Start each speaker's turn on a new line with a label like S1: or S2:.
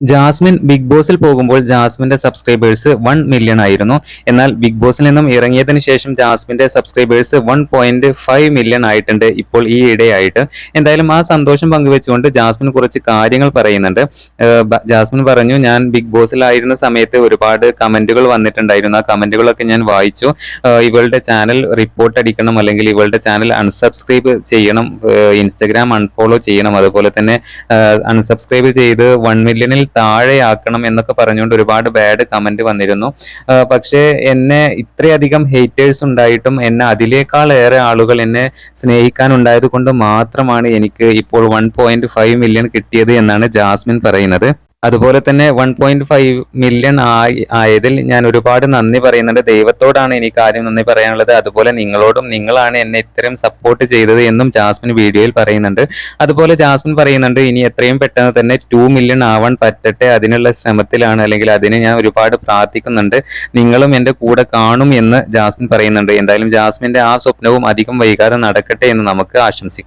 S1: Jasmine big ബോസിൽ പോകുമ്പോൾ ജാസ്മിന്റെ സബ്സ്ക്രൈബേഴ്സ് 1 മില്യൺ ആയിരുന്നു. എന്നാൽ ബിഗ് ബോസിൽ നിന്നും ഇറങ്ങിയതിന് ശേഷം ജാസ്മിന്റെ സബ്സ്ക്രൈബേഴ്സ് 1.5 മില്യൺ ആയിട്ടുണ്ട് ഇപ്പോൾ ഈ ഇടയായിട്ട്. എന്തായാലും ആ സന്തോഷം പങ്കുവെച്ചുകൊണ്ട് ജാസ്മിൻ കുറച്ച് കാര്യങ്ങൾ പറയുന്നുണ്ട്. ജാസ്മിൻ പറഞ്ഞു, ഞാൻ ബിഗ് ബോസിലായിരുന്ന സമയത്ത് ഒരുപാട് കമന്റുകൾ വന്നിട്ടുണ്ടായിരുന്നു. ആ കമന്റുകളൊക്കെ ഞാൻ വായിച്ചു. ഇവളുടെ ചാനൽ റിപ്പോർട്ട് അടിക്കണം, അല്ലെങ്കിൽ ഇവളുടെ ചാനൽ അൺസബ്സ്ക്രൈബ് ചെയ്യണം, ഇൻസ്റ്റഗ്രാം അൺഫോളോ ചെയ്യണം, അതുപോലെ തന്നെ അൺസബ്സ്ക്രൈബ് ചെയ്ത് 1 മില്യണിൽ താഴെയാക്കണം എന്നൊക്കെ പറഞ്ഞുകൊണ്ട് ഒരുപാട് ബാഡ് കമന്റ് വന്നിരുന്നു. പക്ഷേ എന്നെ ഇത്രയധികം ഹേറ്റേഴ്സ് ഉണ്ടായിട്ടും എന്നെ അതിനേക്കാൾ ഏറെ ആളുകൾ എന്നെ സ്നേഹിക്കാനുണ്ടായത് കൊണ്ട് മാത്രമാണ് എനിക്ക് ഇപ്പോൾ 1.5 മില്യൺ കിട്ടിയത് എന്നാണ് ജാസ്മിൻ പറയുന്നത്. അതുപോലെ തന്നെ 1.5 മില്യൺ ആയതിൽ ഞാൻ ഒരുപാട് നന്ദി പറയുന്നുണ്ട്. ദൈവത്തോടാണ് എനിക്ക് ആദ്യം നന്ദി പറയാനുള്ളത്. അതുപോലെ നിങ്ങളോടും, നിങ്ങളാണ് എന്നെ ഇത്രയും സപ്പോർട്ട് ചെയ്തത് എന്നും ജാസ്മിൻ വീഡിയോയിൽ പറയുന്നുണ്ട്. അതുപോലെ ജാസ്മിൻ പറയുന്നുണ്ട്, ഇനി എത്രയും പെട്ടെന്ന് തന്നെ 2 മില്യൺ ആവാൻ പറ്റട്ടെ, അതിനുള്ള ശ്രമത്തിലാണ്, അല്ലെങ്കിൽ അതിന് ഞാൻ ഒരുപാട് പ്രാർത്ഥിക്കുന്നുണ്ട്. നിങ്ങളും എൻ്റെ കൂടെ കാണും എന്ന് ജാസ്മിൻ പറയുന്നുണ്ട്. എന്തായാലും ജാസ്മിന്റെ ആ സ്വപ്നവും അധികം വൈകാതെ നടക്കട്ടെ എന്ന് നമുക്ക് ആശംസിക്കാം.